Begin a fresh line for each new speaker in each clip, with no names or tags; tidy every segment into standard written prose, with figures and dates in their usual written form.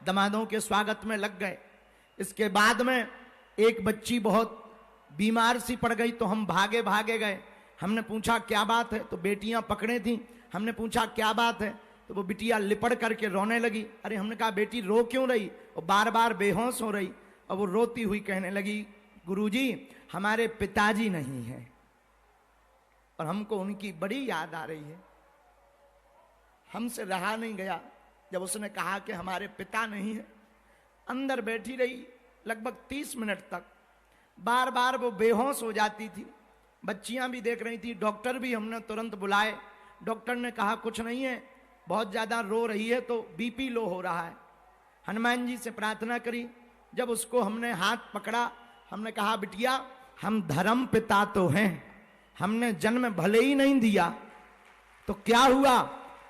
दमादों के स्वागत में लग गए। इसके बाद में एक बच्ची बहुत बीमार सी पड़ गई तो हम भागे भागे गए। हमने पूछा क्या बात है, तो बेटियां पकड़े थी। हमने पूछा क्या बात है, तो वो बिटिया लिपट करके रोने लगी। अरे हमने कहा बेटी रो क्यों रही, वो बार बार बेहोश हो रही। और वो रोती हुई कहने लगी गुरुजी हमारे पिताजी नहीं है और हमको उनकी बड़ी याद आ रही है। हमसे रहा नहीं गया जब उसने कहा कि हमारे पिता नहीं है। अंदर बैठी रही लगभग 30 मिनट तक। बार बार वो बेहोश हो जाती थी। बच्चियां भी देख रही थी, डॉक्टर भी हमने तुरंत बुलाए। डॉक्टर ने कहा कुछ नहीं है, बहुत ज्यादा रो रही है तो बीपी लो हो रहा है। हनुमान जी से प्रार्थना करी। जब उसको हमने हाथ पकड़ा, हमने कहा बिटिया हम धर्म पिता तो हैं, हमने जन्म भले ही नहीं दिया तो क्या हुआ,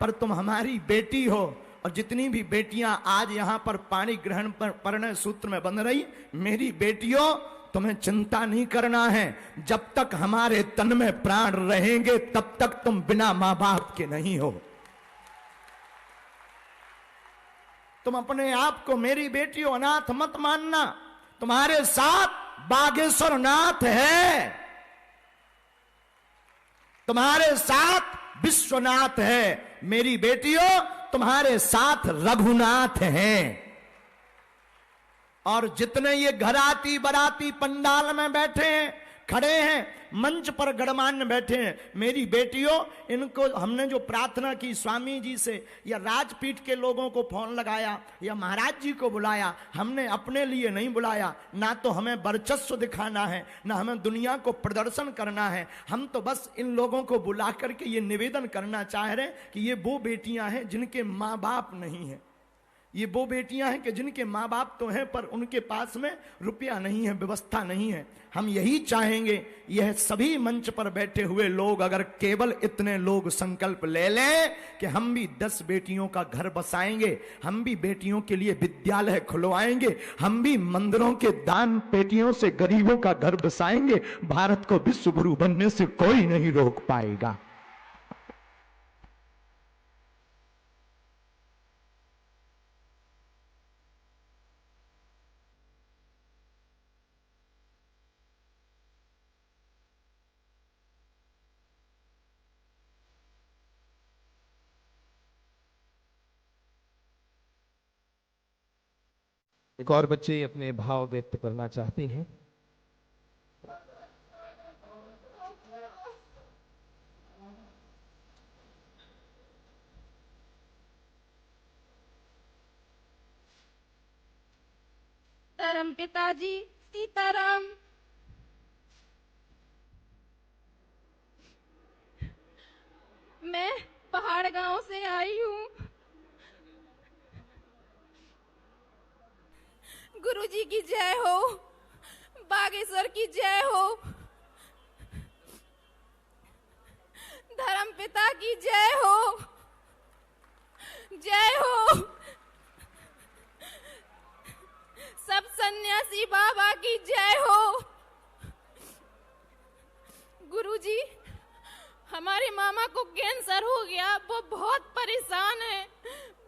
पर तुम हमारी बेटी हो। और जितनी भी बेटियां आज यहां पर पाणी ग्रहण पर परिणय सूत्र में बंध रही, मेरी बेटियों तुम्हें चिंता नहीं करना है। जब तक हमारे तन में प्राण रहेंगे तब तक तुम बिना मां बाप के नहीं हो। तुम अपने आप को मेरी बेटियों अनाथ मत मानना। तुम्हारे साथ बागेश्वर नाथ है, तुम्हारे साथ विश्वनाथ है। मेरी बेटियों तुम्हारे साथ रघुनाथ हैं। और जितने ये घराती बराती पंडाल में बैठे हैं, खड़े हैं, मंच पर गणमान्य बैठे हैं, मेरी बेटियों इनको हमने जो प्रार्थना की स्वामी जी से या राजपीठ के लोगों को फोन लगाया या महाराज जी को बुलाया, हमने अपने लिए नहीं बुलाया। ना तो हमें वर्चस्व दिखाना है, ना हमें दुनिया को प्रदर्शन करना है। हम तो बस इन लोगों को बुला करके ये निवेदन करना चाह रहे हैं कि ये वो बेटियां हैं जिनके माँ बाप नहीं है। ये वो बेटियां हैं कि जिनके माँ बाप तो हैं पर उनके पास में रुपया नहीं है, व्यवस्था नहीं है। हम यही चाहेंगे, यह सभी मंच पर बैठे हुए लोग अगर केवल इतने लोग संकल्प ले लें कि हम भी 10 बेटियों का घर बसाएंगे, हम भी बेटियों के लिए विद्यालय खुलवाएंगे, हम भी मंदिरों के दान पेटियों से गरीबों का घर बसाएंगे, भारत को विश्व गुरु बनने से कोई नहीं रोक पाएगा।
एक और बच्चे अपने भाव व्यक्त करना चाहते हैं।
धर्म पिताजी सीताराम। मैं पहाड़ गांव से आई हूँ। गुरुजी की जय हो, बागेश्वर की जय हो, धर्म पिता की जय हो, जय हो, सब सन्यासी बाबा की जय हो। गुरुजी हमारे मामा को कैंसर हो गया, वो बहुत परेशान है,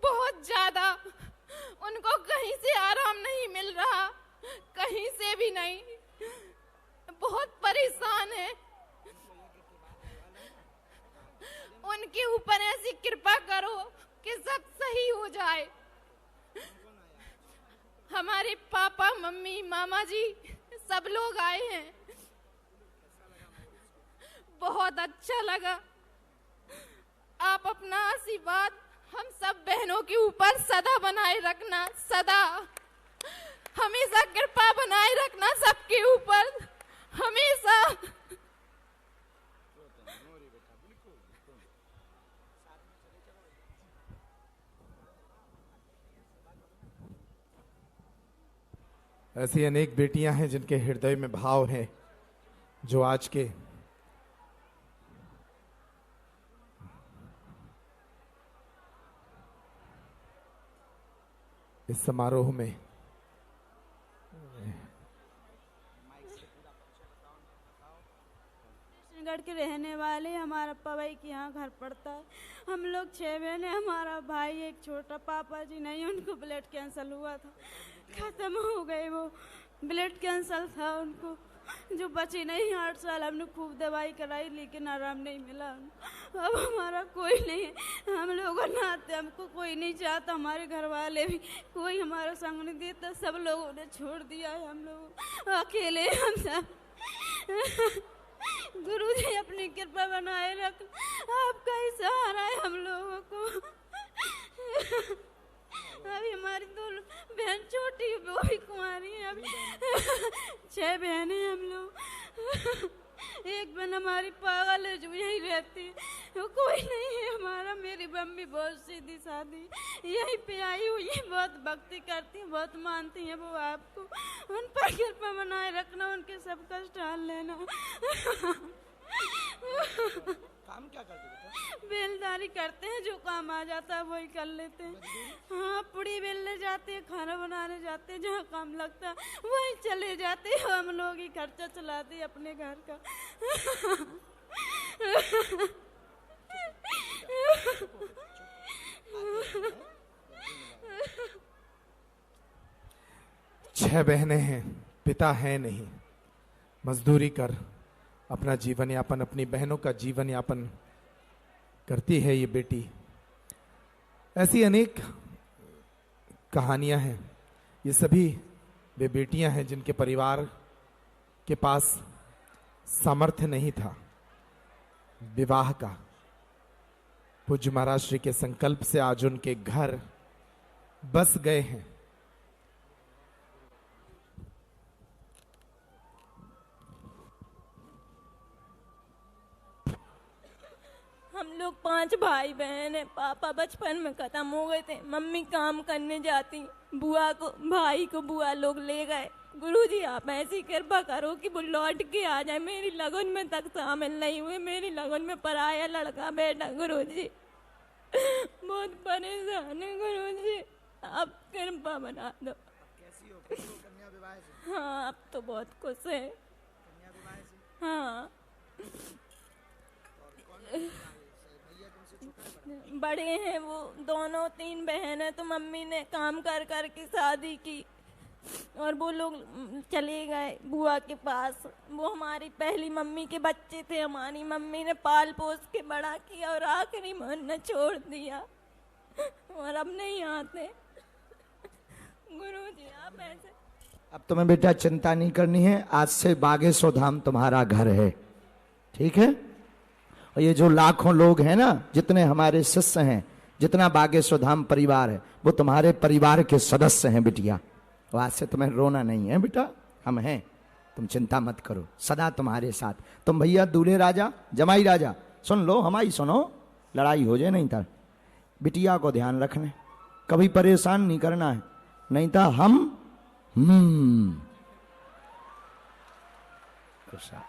बहुत ज्यादा। उनको कहीं से आराम नहीं मिल रहा, कहीं से भी नहीं, बहुत परेशान है। उनके ऊपर ऐसी कृपा करो कि सब सही हो जाए। हमारे पापा मम्मी मामा जी सब लोग आए हैं, बहुत अच्छा लगा। आप अपना आशीर्वाद हम सब बहनों के ऊपर सदा बनाए रखना, सदा हमेशा कृपा बनाए रखना सबके ऊपर, हमेशा।
ऐसी अनेक बेटियां हैं जिनके हृदय में भाव है, जो आज के इस समारोह में
छत्तीसगढ़ के रहने वाले हैं। हमारा पवई के यहाँ घर पड़ता है। हम लोग 6 बहन हैं। हमारा भाई एक छोटा, पापा जी नहीं, उनको ब्लड कैंसर हुआ था, खत्म हो गए। वो ब्लड कैंसर था उनको, जो बचे नहीं। 8 साल हमने खूब दवाई कराई लेकिन आराम नहीं मिला। अब हमारा कोई नहीं है, हम लोगों नाते हमको कोई नहीं चाहता। हमारे घर वाले भी कोई हमारा संग नहीं देता, सब लोगों ने छोड़ दिया है। हम लोग अकेले हम सब। गुरु जी अपनी कृपा बनाए रख, आपका ही सहारा है हम लोगों को। अभी हमारी 2 बहन छोटी, वो भी कुंवारी है। अभी 6 बहनें हम लोग। एक बहन हमारी पागल है जो यहीं रहती है, वो कोई नहीं है हमारा। मेरी मम्मी बहुत सीधी सादी यहीं पे आई हुई है, बहुत भक्ति करती है, बहुत मानती है वो आपको। उन पर कृपा बनाए रखना, उनके सब कष्ट हल लेना।
काम क्या करते बेटा?
बेलदारी करते हैं, जो काम आ जाता है वही कर लेते हैं। हाँ, पुड़ी बेलने जाते हैं, खाना बनाने जाते हैं, जहाँ काम लगता है वहीं चले जाते हैं। हम लोग ही खर्चा चलाते हैं अपने घर का।
छह बहनें हैं, पिता है नहीं, मजदूरी कर अपना जीवन यापन, अपनी बहनों का जीवन यापन करती है ये बेटी। ऐसी अनेक कहानियां हैं। ये सभी वे बेटियां हैं जिनके परिवार के पास सामर्थ्य नहीं था विवाह का। पूज्य महाराज श्री के संकल्प से आज उनके घर बस गए हैं।
हम लोग 5 भाई बहन हैं। पापा बचपन में खत्म हो गए थे, मम्मी काम करने जाती, भाई को बुआ लोग ले गए। गुरुजी आप ऐसी कृपा करो कि वो लौट के आ जाए। मेरी लगन में तक शामिल नहीं हुए, मेरी लगन में पराया लड़का बेटा। गुरुजी बहुत परेशान है गुरुजी, आप कृपा बना दो।
कैसी हो कन्या विवाह से?
हाँ, अब तो बहुत खुश है।
कन्या विवाह से?
हाँ, बड़े हैं वो दोनों, 3 बहन है। तो मम्मी ने काम कर कर के शादी की और वो लोग चले गए बुआ के पास। वो हमारी पहली मम्मी के बच्चे थे, हमारी मम्मी ने पाल पोस के बड़ा किया और आखिरी में उन्होंने छोड़ दिया और अब नहीं आते। गुरुजी आप ऐसे।
अब तुम्हें बेटा चिंता नहीं करनी है, आज से बागेश्वर धाम तुम्हारा घर है, ठीक है? और ये जो लाखों लोग हैं ना, जितने हमारे शिष्य हैं, जितना बागेश्वर धाम परिवार है, वो तुम्हारे परिवार के सदस्य हैं बिटिया। और आज से तुम्हें रोना नहीं है बेटा, हम हैं, तुम चिंता मत करो, सदा तुम्हारे साथ। तुम भैया दूल्हे राजा, जमाई राजा, सुन लो, हमारी सुनो, लड़ाई हो जाए नहीं था। बिटिया को ध्यान रखना, कभी परेशान नहीं करना है, नहीं था हम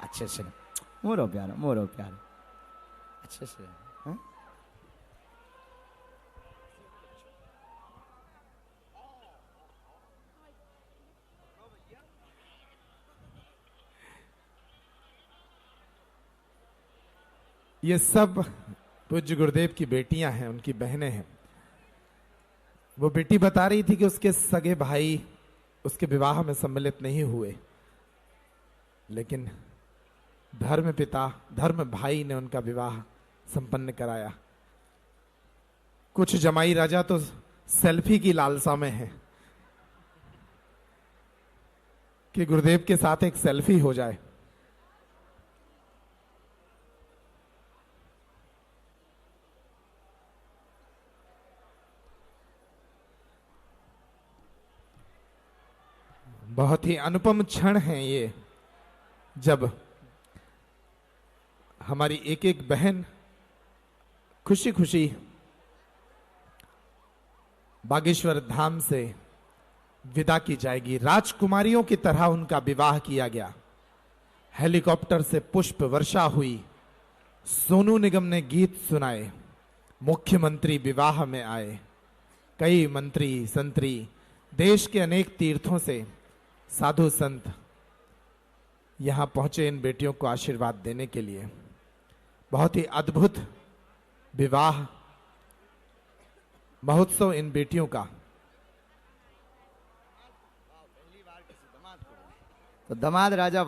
अच्छे से मोरो प्यारा, मोरो प्यारा, अच्छे से। हाँ?
ये सब पूज्य गुरुदेव की बेटियां हैं, उनकी बहनें हैं। वो बेटी बता रही थी कि उसके सगे भाई उसके विवाह में सम्मिलित नहीं हुए, लेकिन धर्म पिता, धर्म भाई ने उनका विवाह संपन्न कराया। कुछ जमाई राजा तो सेल्फी की लालसा में है कि गुरुदेव के साथ एक सेल्फी हो जाए। बहुत ही अनुपम क्षण हैं ये, जब हमारी एक एक बहन खुशी खुशी बागेश्वर धाम से विदा की जाएगी। राजकुमारियों की तरह उनका विवाह किया गया। हेलीकॉप्टर से पुष्प वर्षा हुई, सोनू निगम ने गीत सुनाए, मुख्यमंत्री विवाह में आए, कई मंत्री संतरी, देश के अनेक तीर्थों से साधु संत यहां पहुंचे इन बेटियों को आशीर्वाद देने के लिए। बहुत ही अद्भुत विवाह महोत्सव इन बेटियों का।
तो दामाद राजा